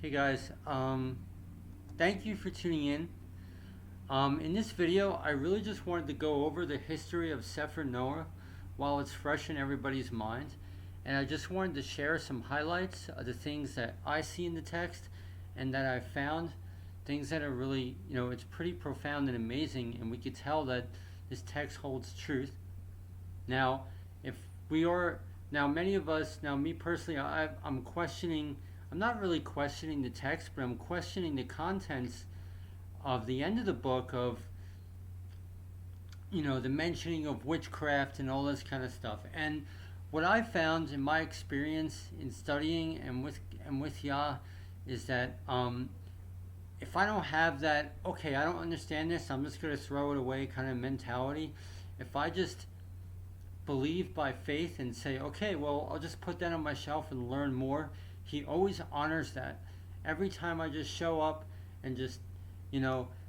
Hey guys, thank you for tuning in. In this video, I really just wanted to go over the history of Cepher Noah while it's fresh in everybody's mind. And I just wanted to share some highlights of the things that I see in the text and that I found. Things that are really, it's pretty profound and amazing, and we could tell that this text holds truth. Now, if we are, now many of us, now me personally, I'm questioning, I'm not really questioning the text, but I'm questioning the contents of the end of the book of, the mentioning of witchcraft and all this kind of stuff. And what I found in my experience in studying and with Yah is that if I don't have that, okay, I don't understand this, I'm just going to throw it away kind of mentality. If I just believe by faith and say, okay, well, I'll just put that on my shelf and learn more, he always honors that. Every time I just show up and just,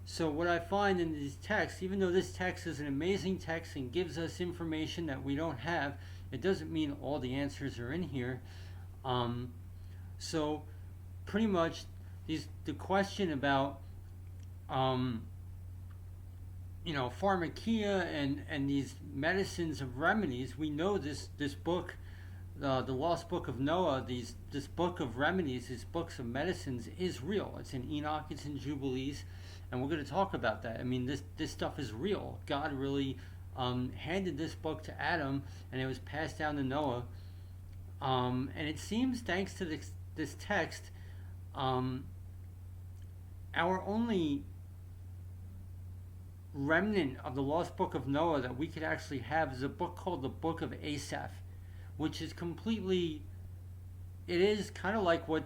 so what I find in these texts, even though this text is an amazing text and gives us information that we don't have, it doesn't mean all the answers are in here. So pretty much the question about pharmakia and these medicines of remedies, we know this book, the Lost Book of Noah, this book of remedies, these books of medicines is real. It's in Enoch, it's in Jubilees, and we're going to talk about that. I mean, this stuff is real. God really handed this book to Adam, and it was passed down to Noah. And it seems, thanks to this text, our only remnant of the Lost Book of Noah that we could actually have is a book called the Book of Asaph, which is completely, it is kind of like what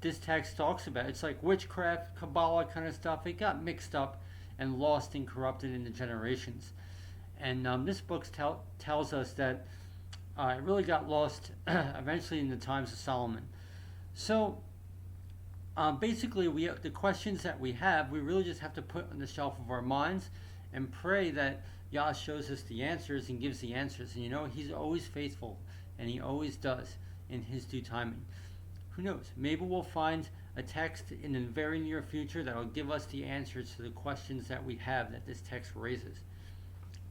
this text talks about. It's like witchcraft, Kabbalah kind of stuff. It got mixed up and lost and corrupted in the generations. And this book tells us that it really got lost eventually in the times of Solomon. So basically, the questions that we have, we really just have to put on the shelf of our minds and pray that Yah shows us the answers and gives the answers. And He's always faithful, and He always does in His due timing. Who knows? Maybe we'll find a text in the very near future that will give us the answers to the questions that we have that this text raises.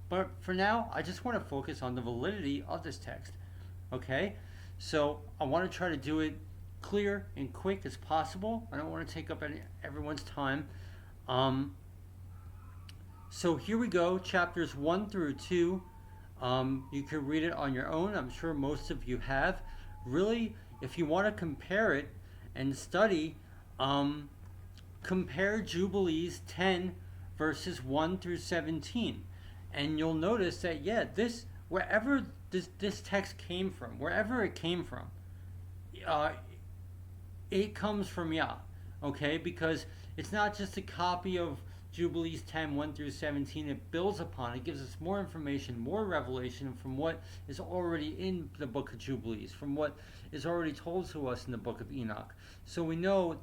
But for now, I just want to focus on the validity of this text. Okay? So I want to try to do it clear and quick as possible. I don't want to take up everyone's time. So here we go, chapters 1 through 2. You can read it on your own. I'm sure most of you have. Really, if you want to compare it and study, compare Jubilees 10 verses 1 through 17. And you'll notice that, wherever this text came from, wherever it came from, it comes from Yah, okay? Because it's not just a copy of Jubilees 10, 1 through 17. It builds upon it, gives us more information, more revelation from what is already in the book of Jubilees, from what is already told to us in the book of Enoch. So we know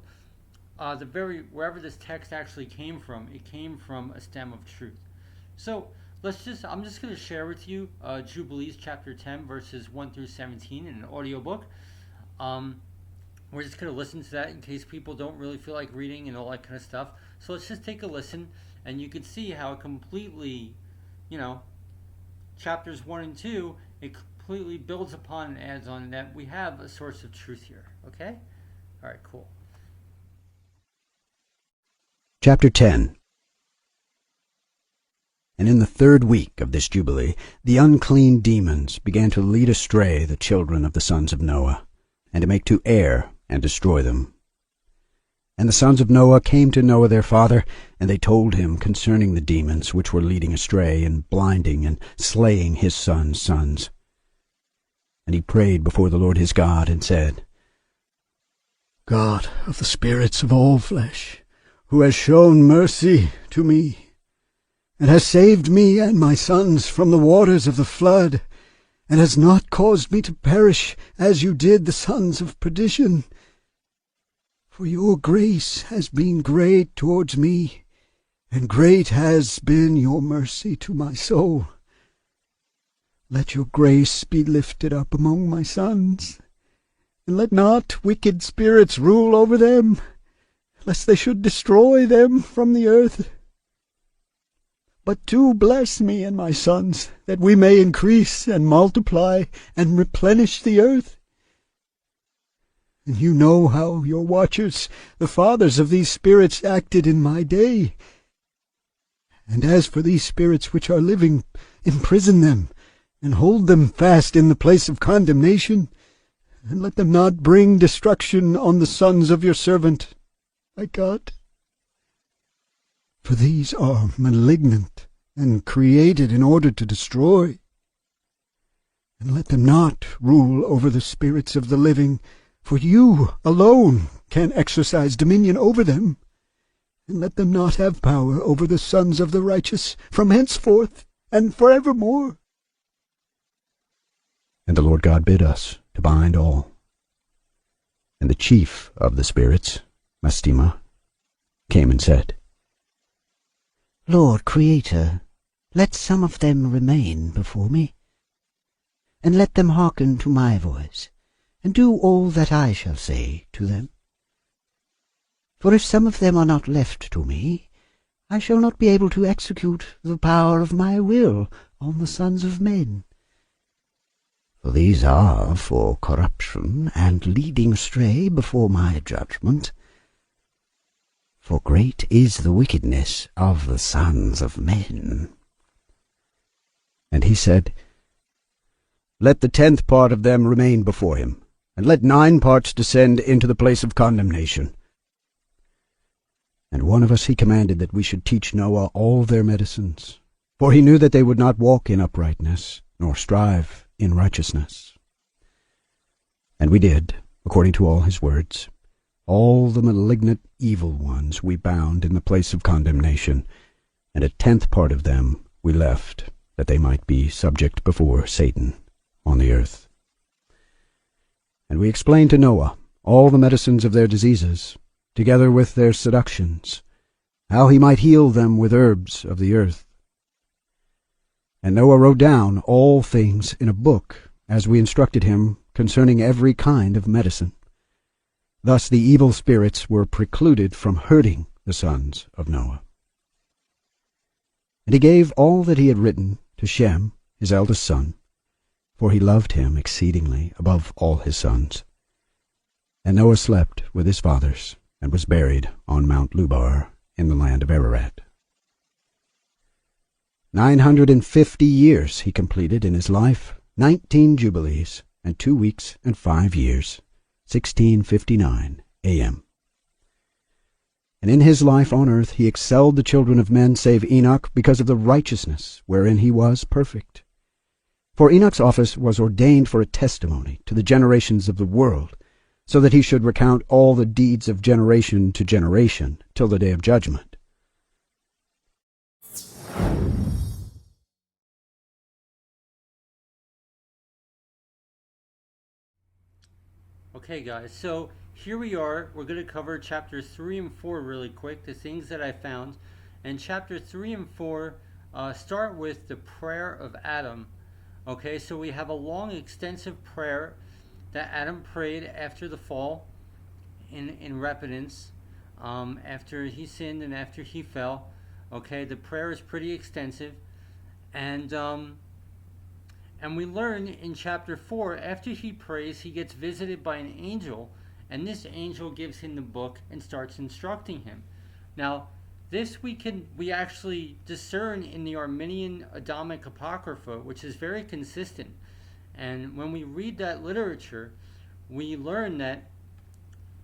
wherever this text actually came from, it came from a stem of truth. So I'm just going to share with you Jubilees chapter 10 verses 1 through 17 in an audiobook. We're just going to listen to that in case people don't really feel like reading and all that kind of stuff. So let's just take a listen, and you can see how it completely, chapters 1 and 2, it completely builds upon and adds on, that we have a source of truth here. Okay? All right, cool. Chapter 10. And in the 3rd week of this Jubilee, the unclean demons began to lead astray the children of the sons of Noah, and to make to err and destroy them. And the sons of Noah came to Noah their father, and they told him concerning the demons which were leading astray, and blinding and slaying his sons' sons. And he prayed before the Lord his God, and said, God of the spirits of all flesh, who has shown mercy to me, and has saved me and my sons from the waters of the flood, and has not caused me to perish as you did the sons of perdition. For your grace has been great towards me, and great has been your mercy to my soul. Let your grace be lifted up among my sons, and let not wicked spirits rule over them, lest they should destroy them from the earth. But do bless me and my sons, that we may increase and multiply and replenish the earth. And you know how your watchers, the fathers of these spirits, acted in my day. And as for these spirits which are living, imprison them, and hold them fast in the place of condemnation, and let them not bring destruction on the sons of your servant, my God. For these are malignant and created in order to destroy. And let them not rule over the spirits of the living, for you alone can exercise dominion over them. And let them not have power over the sons of the righteous from henceforth and forevermore. And the Lord God bid us to bind all. And the chief of the spirits, Mastema, came and said, Lord Creator, let some of them remain before me, and let them hearken to my voice, and do all that I shall say to them. For if some of them are not left to me, I shall not be able to execute the power of my will on the sons of men. For these are for corruption and leading astray before my judgment. For great is the wickedness of the sons of men. And he said, Let the 10th part of them remain before him, and let 9 parts descend into the place of condemnation. And one of us he commanded that we should teach Noah all their medicines, for he knew that they would not walk in uprightness, nor strive in righteousness. And we did, according to all his words. All the malignant evil ones we bound in the place of condemnation, and a 10th part of them we left, that they might be subject before Satan on the earth. And we explained to Noah all the medicines of their diseases, together with their seductions, how he might heal them with herbs of the earth. And Noah wrote down all things in a book, as we instructed him concerning every kind of medicine. Thus the evil spirits were precluded from hurting the sons of Noah. And he gave all that he had written to Shem, his eldest son, for he loved him exceedingly above all his sons. And Noah slept with his fathers, and was buried on Mount Lubar in the land of Ararat. 950 years he completed in his life, 19 jubilees, and 2 weeks and 5 years, 1659 a.m. And in his life on earth he excelled the children of men save Enoch because of the righteousness wherein he was perfect. For Enoch's office was ordained for a testimony to the generations of the world, so that he should recount all the deeds of generation to generation till the day of judgment. Okay guys, so here we are. We're going to cover chapters 3 and 4 really quick, the things that I found. And chapter 3 and 4 start with the prayer of Adam. Okay, so we have a long extensive prayer that Adam prayed after the fall in repentance, after he sinned and after he fell. Okay, the prayer is pretty extensive, and we learn in chapter 4, after he prays, he gets visited by an angel, and this angel gives him the book and starts instructing him. Now, this we actually discern in the Arminian Adamic Apocrypha, which is very consistent. And when we read that literature, we learn that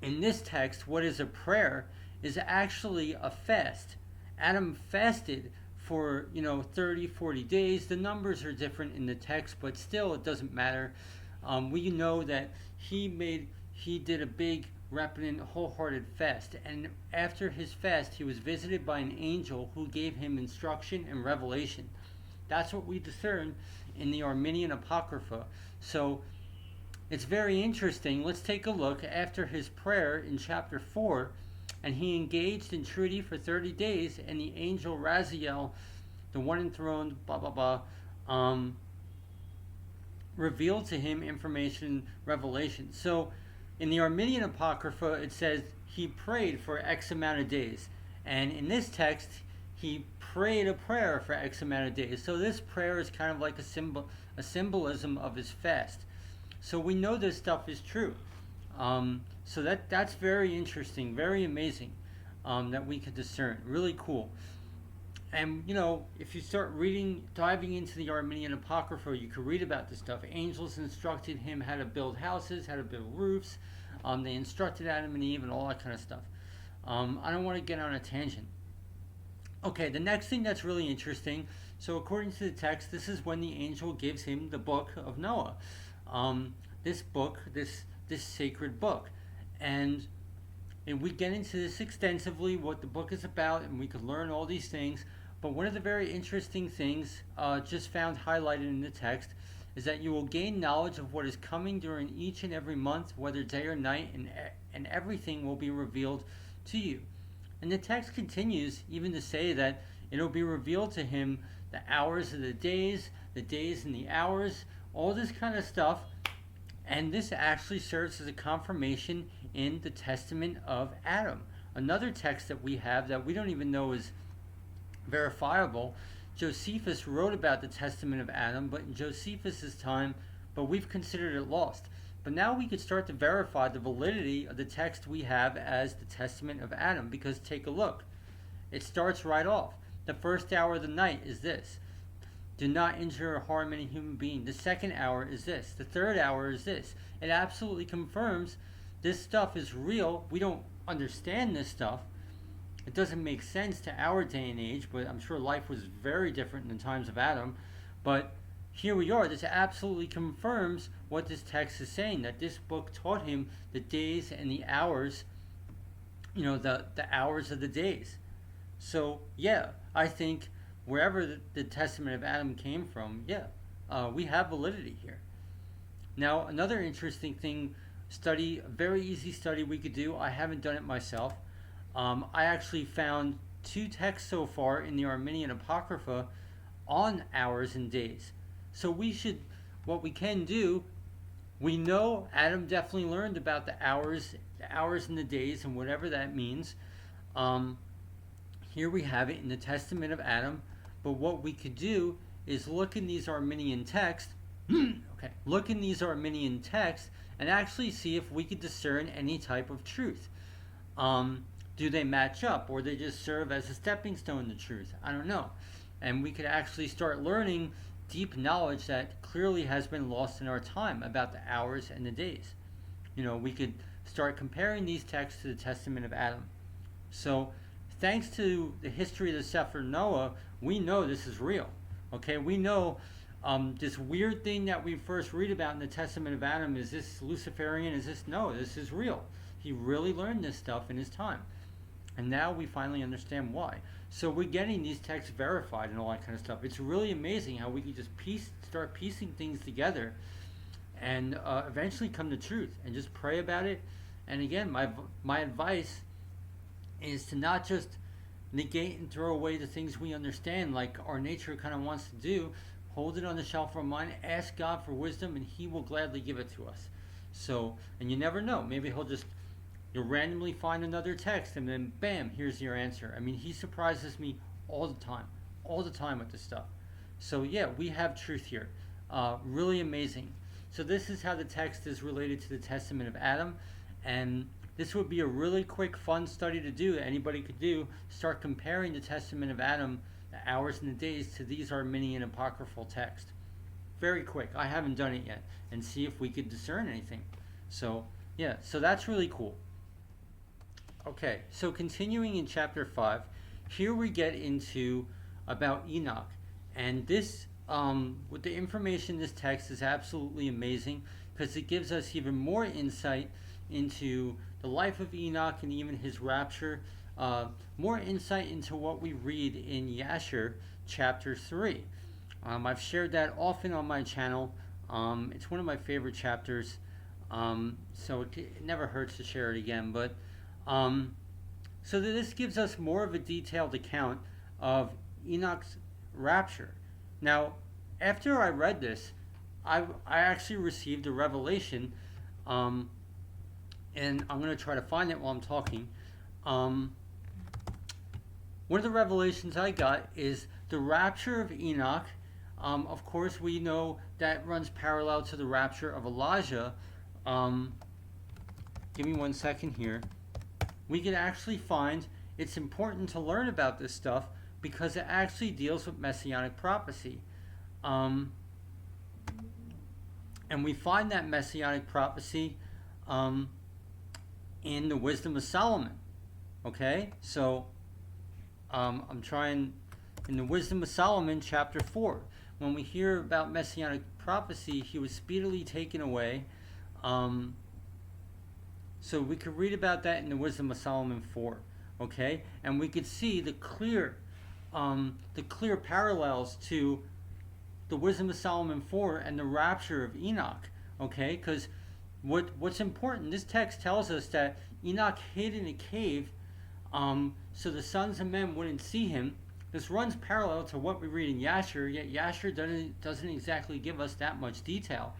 in this text, what is a prayer is actually a fast. Adam fasted for 30, 40 days. The numbers are different in the text, but still it doesn't matter. We know that he did a big, repentant, wholehearted fast, and after his fast he was visited by an angel who gave him instruction and revelation. That's what we discern in the Arminian Apocrypha. So it's very interesting. Let's take a look after his prayer in chapter 4. And he engaged in treaty for 30 days, and the angel Raziel, the one enthroned, revealed to him information, revelation. So In the Arminian Apocrypha, it says he prayed for X amount of days. And in this text, he prayed a prayer for X amount of days. So this prayer is kind of like a symbolism of his fast. So we know this stuff is true. So that's very interesting, very amazing, that we could discern. Really cool. And if you start diving into the Armenian Apocrypha, you could read about this stuff. Angels instructed him how to build houses, how to build roofs. They instructed Adam and Eve and all that kind of stuff. I don't want to get on a tangent. Okay, the next thing that's really interesting. So according to the text, this is when the angel gives him the book of Noah. This book, this sacred book. And we get into this extensively, what the book is about, and we could learn all these things. But one of the very interesting things just found highlighted in the text is that you will gain knowledge of what is coming during each and every month, whether day or night, and everything will be revealed to you. And the text continues even to say that it will be revealed to him the hours of the days and the hours, all this kind of stuff. And this actually serves as a confirmation in the Testament of Adam. Another text that we have that we don't even know is verifiable. Josephus wrote about the Testament of Adam, but in Josephus's time, but we've considered it lost. But now we could start to verify the validity of the text we have as the Testament of Adam, because take a look. It starts right off. The first hour of the night is this. Do not injure or harm any human being. The second hour is this. The third hour is this. It absolutely confirms this stuff is real. We don't understand this stuff. It doesn't make sense to our day and age, but I'm sure life was very different in the times of Adam. But here we are. This absolutely confirms what this text is saying, that this book taught him the days and the hours, the hours of the days. So, yeah, I think wherever the Testament of Adam came from, we have validity here. Now, another interesting thing, a very easy study we could do. I haven't done it myself. I actually found 2 texts so far in the Armenian Apocrypha on hours and days. So what we can do, we know Adam definitely learned about the hours and the days and whatever that means. Here we have it in the Testament of Adam. But what we could do is look in these Armenian texts, look in these Armenian texts and actually see if we could discern any type of truth. Do they match up, or they just serve as a stepping stone to truth? I don't know. And we could actually start learning deep knowledge that clearly has been lost in our time about the hours and the days. We could start comparing these texts to the Testament of Adam. So thanks to the history of the Cepher Noah, we know this is real. Okay, we know this weird thing that we first read about in the Testament of Adam, is this Luciferian? No, this is real. He really learned this stuff in his time. And now we finally understand why. So we're getting these texts verified and all that kind of stuff. It's really amazing how we can just start piecing things together and eventually come to truth and just pray about it. And again, my advice is to not just negate and throw away the things we understand like our nature kind of wants to do. Hold it on the shelf of our mind, ask God for wisdom, and He will gladly give it to us. So, and you never know, maybe you'll randomly find another text and then bam, here's your answer. I mean, He surprises me all the time with this stuff. So yeah, we have truth here. Really amazing. So this is how the text is related to the Testament of Adam, and this would be a really quick, fun study to do that anybody could do. Start comparing the Testament of Adam, the hours and the days, to these Armenian apocryphal texts. Very quick. I haven't done it yet. And see if we could discern anything. So, yeah. So that's really cool. Okay. So continuing in chapter 5, here we get into about Enoch. And this, with the information in this text is absolutely amazing, because it gives us even more insight into the life of Enoch and even his rapture. More insight into what we read in Yasher chapter 3. I've shared that often on my channel. It's one of my favorite chapters, so it never hurts to share it again. But so this gives us more of a detailed account of Enoch's rapture. Now, after I read this, I actually received a revelation and I'm going to try to find it while I'm talking. One of the revelations I got is the rapture of Enoch. Of course, we know that runs parallel to the rapture of Elijah. Give me 1 second here. We can actually find it's important to learn about this stuff because it actually deals with messianic prophecy. And we find that messianic prophecy in the Wisdom of Solomon. Okay, so I'm trying in the Wisdom of Solomon, chapter 4. When we hear about messianic prophecy, he was speedily taken away. So we could read about that in the Wisdom of Solomon 4. Okay, and we could see the clear parallels to the Wisdom of Solomon 4 and the rapture of Enoch. Okay, because what's important, this text tells us that Enoch hid in a cave so the sons of men wouldn't see him. This runs parallel to what we read in Yasher, yet Yasher doesn't exactly give us that much detail.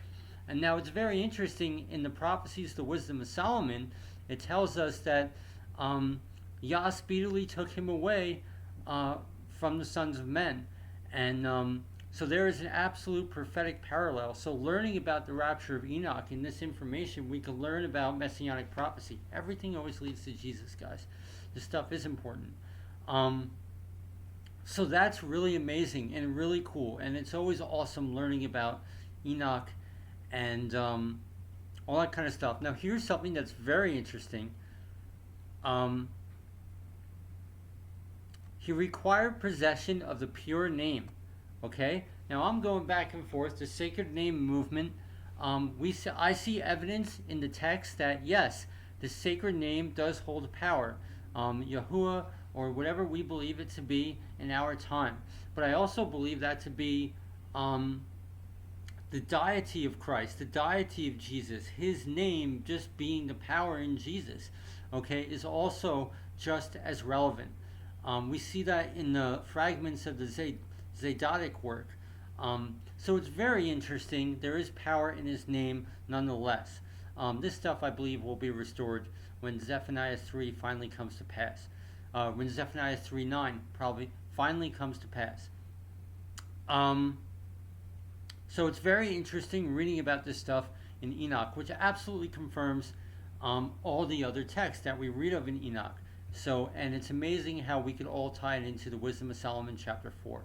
And now it's very interesting in the prophecies of the Wisdom of Solomon, it tells us that Yah speedily took him away from the sons of men. And so there is an absolute prophetic parallel. So learning about the rapture of Enoch in this information, we can learn about messianic prophecy. Everything always leads to Jesus, guys. This stuff is important. So that's really amazing and really cool. And it's always awesome learning about Enoch and all that kind of stuff. Now here's something that's very interesting. He required possession of the pure name. Okay, now I'm going back and forth. The sacred name movement. I see evidence in the text that yes, the sacred name does hold power. Yahuwah, or whatever we believe it to be in our time. But I also believe that to be the deity of Christ, the deity of Jesus, his name just being the power in Jesus, okay, is also just as relevant. We see that in the fragments of the Zaydatic work. So it's very interesting. There is power in his name nonetheless. This stuff, I believe, will be restored when Zephaniah 3 finally comes to pass. When Zephaniah 3:9 probably finally comes to pass. So it's very interesting reading about this stuff in Enoch, which absolutely confirms all the other texts that we read of in Enoch. So, and it's amazing how we could all tie it into the Wisdom of Solomon chapter 4,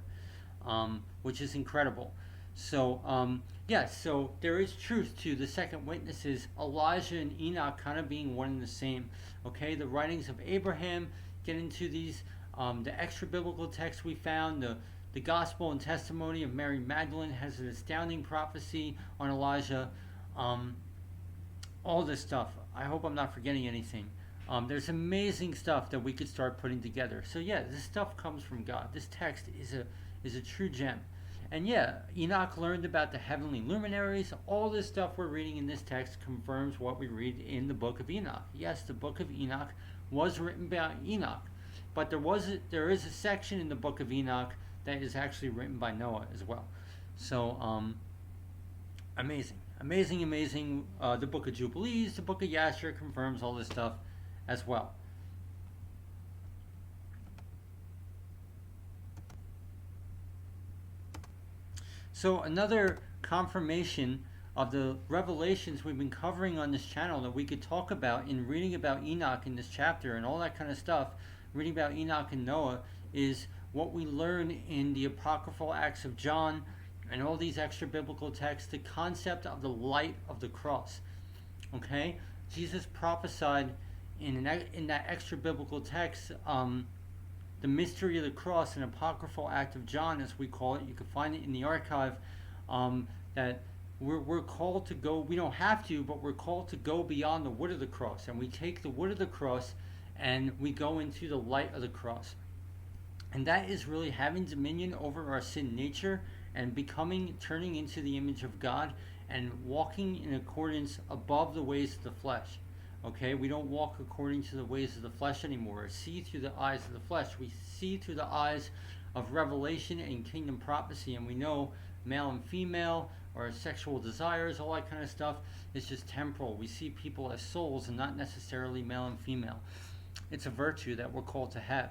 which is incredible. So, yes, so there is truth to the second witnesses, Elijah and Enoch kind of being one and the same. Okay, the writings of Abraham get into these, the extra biblical texts we found, the gospel and testimony of Mary Magdalene has an astounding prophecy on Elijah. All this stuff. I hope I'm not forgetting anything. There's amazing stuff that we could start putting together. So yeah, this stuff comes from God. This text is a true gem. And yeah, Enoch learned about the heavenly luminaries. All this stuff we're reading in this text confirms what we read in the book of Enoch. Yes, the book of Enoch was written by Enoch, but there is a section in the book of Enoch that is actually written by Noah as well. So amazing. The book of Jubilees, the book of Yasher confirms all this stuff as well. So another confirmation of the revelations we've been covering on this channel that we could talk about in reading about Enoch in this chapter and all that kind of stuff, reading about Enoch and Noah, is what we learn in the Apocryphal Acts of John and all these extra biblical texts, the concept of the light of the cross. Okay? Jesus prophesied in that extra biblical text, the mystery of the cross, an Apocryphal Act of John, as we call it. You can find it in the archive, that we're called to go, we don't have to, but we're called to go beyond the wood of the cross. And we take the wood of the cross and we go into the light of the cross. And that is really having dominion over our sin nature and turning into the image of God and walking in accordance above the ways of the flesh. Okay, we don't walk according to the ways of the flesh anymore, or see through the eyes of the flesh. We see through the eyes of revelation and kingdom prophecy, and we know male and female or sexual desires, all that kind of stuff is just temporal. We see people as souls and not necessarily male and female. It's a virtue that we're called to have,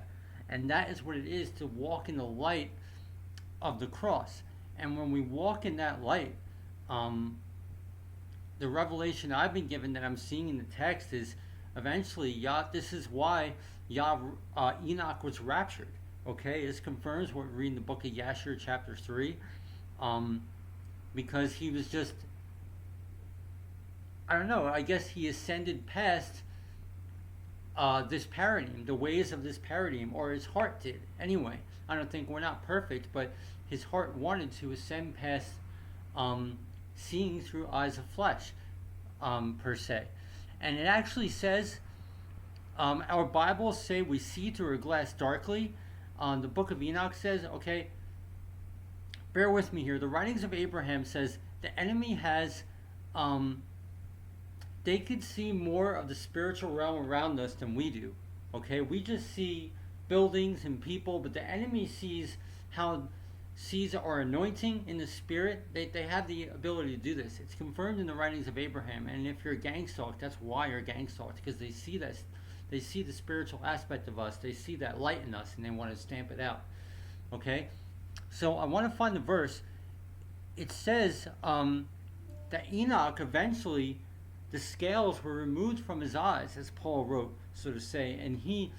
and that is what it is to walk in the light of the cross. And when we walk in that light, the revelation I've been given that I'm seeing in the text is eventually, this is why Enoch was raptured. Okay, this confirms what we read in the book of Yashar, chapter 3, because he was just, I don't know, I guess he ascended past this paradigm, the ways of this paradigm, or his heart did. Anyway, I don't think we're not perfect, but his heart wanted to ascend past seeing through eyes of flesh, per se. And it actually says, our Bibles say we see through a glass darkly. The book of Enoch says, okay, bear with me here. The writings of Abraham says the enemy has, they could see more of the spiritual realm around us than we do. Okay, we just see buildings and people, but the enemy sees our anointing in the spirit. They have the ability to do this. It's confirmed in the writings of Abraham. And if you're gang stalked, that's why you're gang stalked, because they see this. They see the spiritual aspect of us. They see that light in us, and they want to stamp it out. Okay? So I want to find the verse. It says that Enoch eventually, the scales were removed from his eyes, as Paul wrote, so to say, and he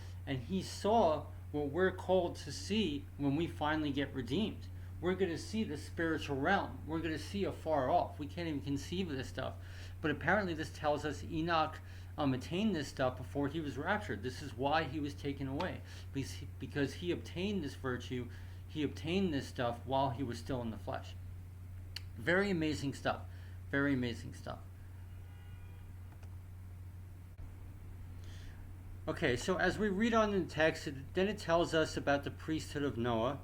saw what we're called to see when we finally get redeemed. We're going to see the spiritual realm. We're going to see afar off. We can't even conceive of this stuff. But apparently this tells us Enoch attained this stuff before he was raptured. This is why he was taken away, because he obtained this virtue, he obtained this stuff while he was still in the flesh. Very amazing stuff. Very amazing stuff. Okay, so as we read on in the text, then it tells us about the priesthood of Noah.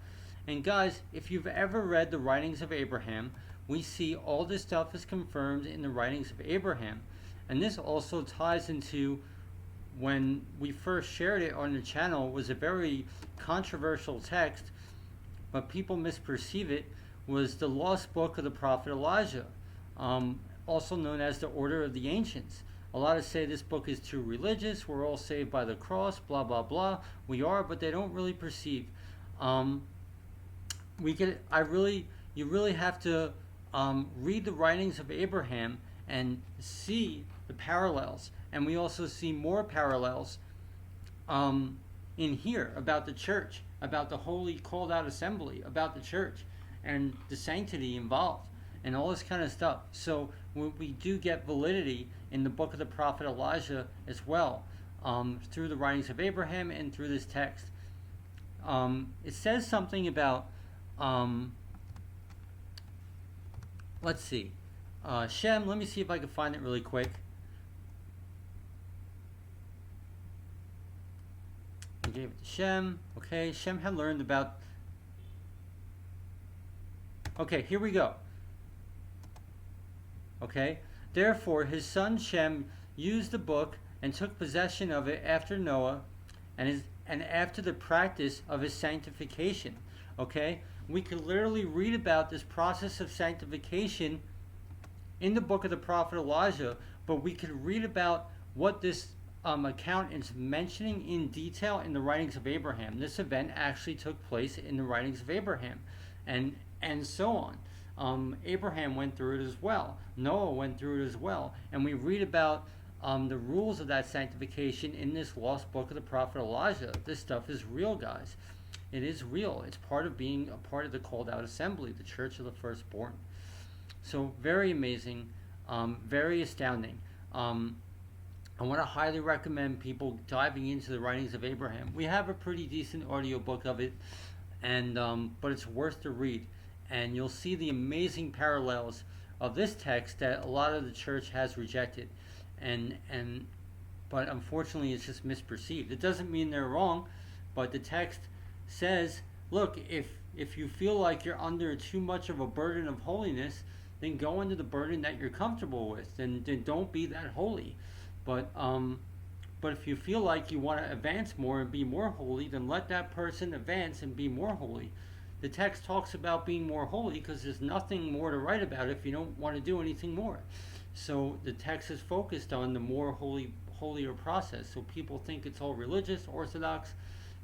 And guys, if you've ever read the writings of Abraham, we see all this stuff is confirmed in the writings of Abraham. And this also ties into when we first shared it on the channel. It was a very controversial text, but people misperceive it, was the lost book of the prophet Elijah, also known as the Order of the Ancients. A lot of say this book is too religious, we're all saved by the cross, blah, blah, blah. We are, but they don't really perceive. You really have to read the writings of Abraham and see the parallels. And we also see more parallels in here about the church, about the holy called out assembly, about the church and the sanctity involved and all this kind of stuff. So we do get validity in the book of the prophet Elijah as well, through the writings of Abraham and through this text. It says something about, let's see, Shem. Let me see if I can find it really quick. I gave it to Shem. Okay, Shem had learned about. Okay, here we go. Okay, therefore his son Shem used the book and took possession of it after Noah, and after the practice of his sanctification. Okay, we could literally read about this process of sanctification in the book of the prophet Elijah, but we could read about what this account is mentioning in detail in the writings of Abraham. This event actually took place in the writings of Abraham, and so on. Abraham went through it as well. Noah went through it as well, and we read about the rules of that sanctification in this lost book of the prophet Elijah. This stuff is real, guys. It is real. It's part of being a part of the called out assembly, the church of the firstborn. So very amazing, very astounding. I want to highly recommend people diving into the writings of Abraham. We have a pretty decent audio book of it, and but it's worth to read. And you'll see the amazing parallels of this text that a lot of the church has rejected, but unfortunately it's just misperceived. It doesn't mean they're wrong, but the text says, look, if you feel like you're under too much of a burden of holiness, then go under the burden that you're comfortable with. Then don't be that holy. But But if you feel like you want to advance more and be more holy, then let that person advance and be more holy. The text talks about being more holy because there's nothing more to write about if you don't want to do anything more. So the text is focused on the more holier process. So people think it's all religious, orthodox,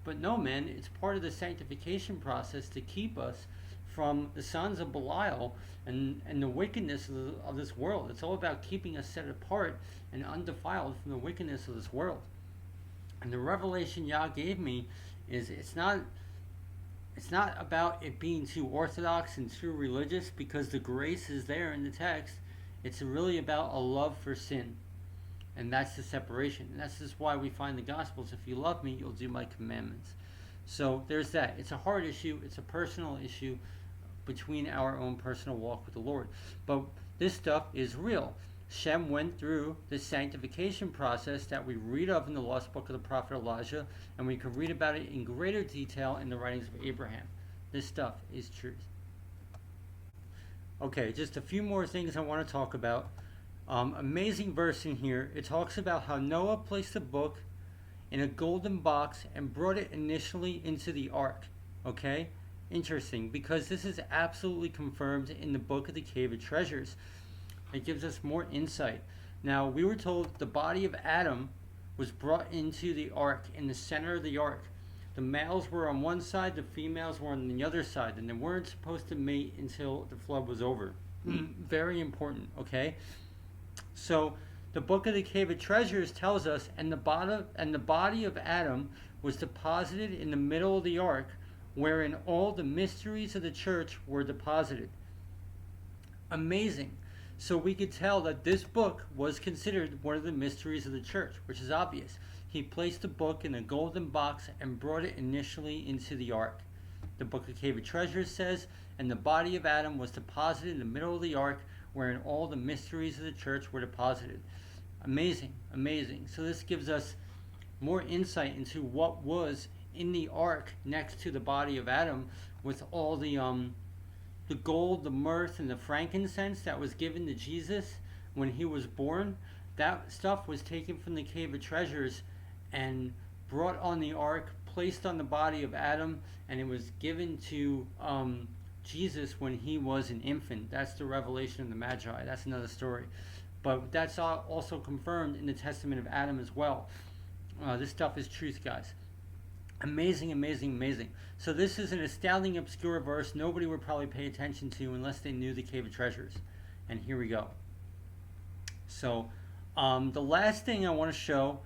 but no, man, it's part of the sanctification process to keep us from the sons of Belial and the wickedness of this world. It's all about keeping us set apart and undefiled from the wickedness of this world. And the revelation Yah gave me is it's not about it being too orthodox and too religious, because the grace is there in the text. It's really about a love for sin. And that's the separation. And that's just why we find the Gospels. If you love me, you'll do my commandments. So there's that. It's a hard issue. It's a personal issue between our own personal walk with the Lord. But this stuff is real. Shem went through the sanctification process that we read of in the lost book of the prophet Elijah, and we can read about it in greater detail in the writings of Abraham. This stuff is truth. Okay, just a few more things I want to talk about. Amazing verse in here. It talks about how Noah placed the book in a golden box and brought it initially into the ark. Okay? Interesting, because this is absolutely confirmed in the book of the Cave of Treasures. It gives us more insight. Now, we were told the body of Adam was brought into the ark, in the center of the ark. The males were on one side, the females were on the other side, and they weren't supposed to mate until the flood was over. Very important, okay? So, the book of the Cave of Treasures tells us, and the body of Adam was deposited in the middle of the ark, wherein all the mysteries of the church were deposited. Amazing. So we could tell that this book was considered one of the mysteries of the church, which is obvious. He placed the book in a golden box and brought it initially into the ark. The book of Cave of Treasures says, and the body of Adam was deposited in the middle of the ark, wherein all the mysteries of the church were deposited. Amazing, amazing. So this gives us more insight into what was in the ark next to the body of Adam, with all the gold, the myrrh, and the frankincense that was given to Jesus when he was born. That stuff was taken from the Cave of Treasures and brought on the ark, placed on the body of Adam, and it was given to Jesus when he was an infant. That's the revelation of the Magi. That's another story. But that's also confirmed in the Testament of Adam as well. This stuff is truth, guys. Amazing, amazing, amazing. So this is an astounding, obscure verse nobody would probably pay attention to unless they knew the Cave of Treasures. And here we go. So the last thing I want to show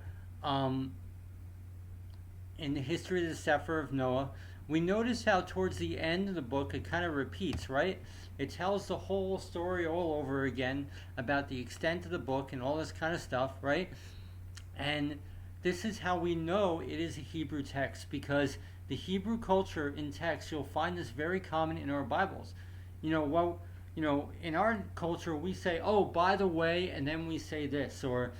in the history of the Cepher of Noah, we notice how towards the end of the book it kind of repeats, right? It tells the whole story all over again about the extent of the book and all this kind of stuff, right? And this is how we know it is a Hebrew text, because the Hebrew culture in text, you'll find this very common in our Bibles. In our culture we say, oh, by the way, and then we say this, or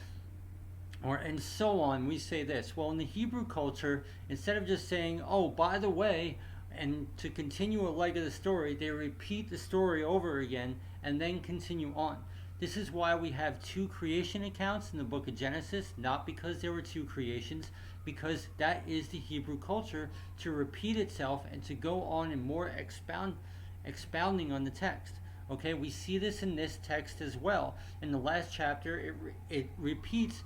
and so on, we say this. Well, in the Hebrew culture, instead of just saying, oh, by the way, and to continue a leg of the story, they repeat the story over again and then continue on. This is why we have two creation accounts in the book of Genesis, not because there were two creations, because that is the Hebrew culture, to repeat itself and to go on and more expounding on the text. Okay, we see this in this text as well. In the last chapter, it repeats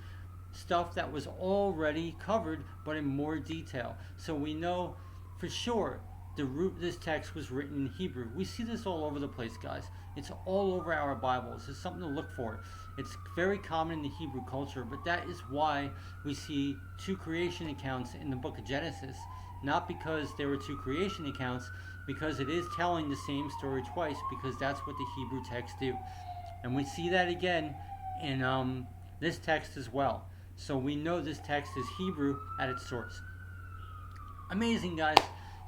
stuff that was already covered, but in more detail. So we know for sure this text was written in Hebrew. We see this all over the place, guys. It's all over our Bibles. It's something to look for. It's very common in the Hebrew culture, but that is why we see two creation accounts in the book of Genesis. Not because there were two creation accounts, because it is telling the same story twice, because that's what the Hebrew texts do. And we see that again in this text as well. So we know this text is Hebrew at its source. Amazing, guys.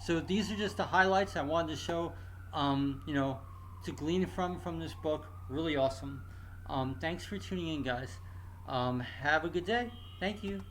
So these are just the highlights I wanted to show, to glean from this book. Really awesome. Thanks for tuning in, guys. Have a good day. Thank you.